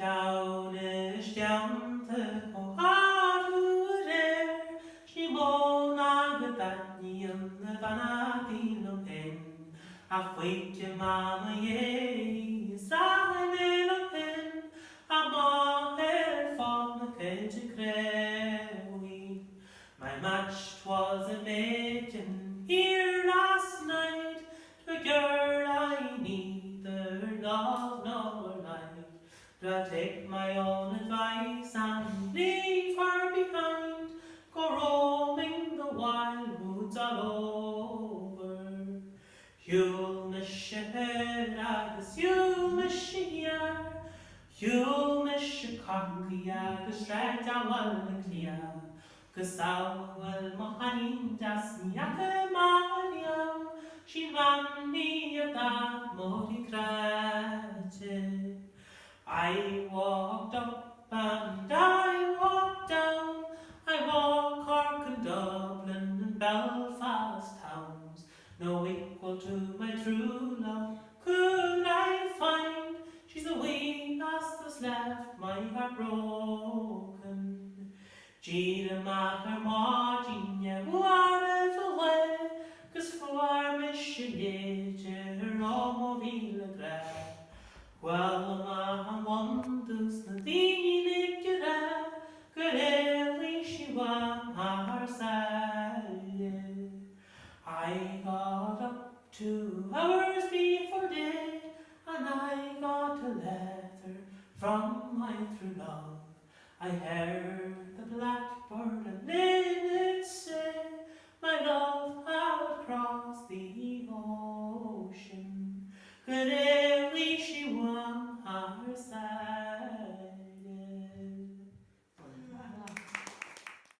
down is down to go hard to there. She won't get that knee on the vanity no pen. I wait your mama, yea, sign in a pen. I'm on her from the cage crewy. My match 'twas a maiden here last night. To a girl I neither love nor like. Do I take my own advice and leave her behind? Go roaming the wild woods all over. You'll miss your head, agus you'll miss your ear. You'll miss your cocky, agus right down the clear. Cause thou will mahain das niake Maria. She ran me a that mori cratche. I walked up and I walked down. I walk Cork and Dublin and Belfast towns. No equal to my true love could I find. She's the wee lass that's left my heart broken. Jean matter Marginia, whatever way, 'cause for me she did her all vila grad. Well, my wonders the thing good every she won her side. I got up 2 hours before day, and I got a letter from my true love. I heard the blackbird and linnet say, my love had crossed the ocean. Good every she won her side.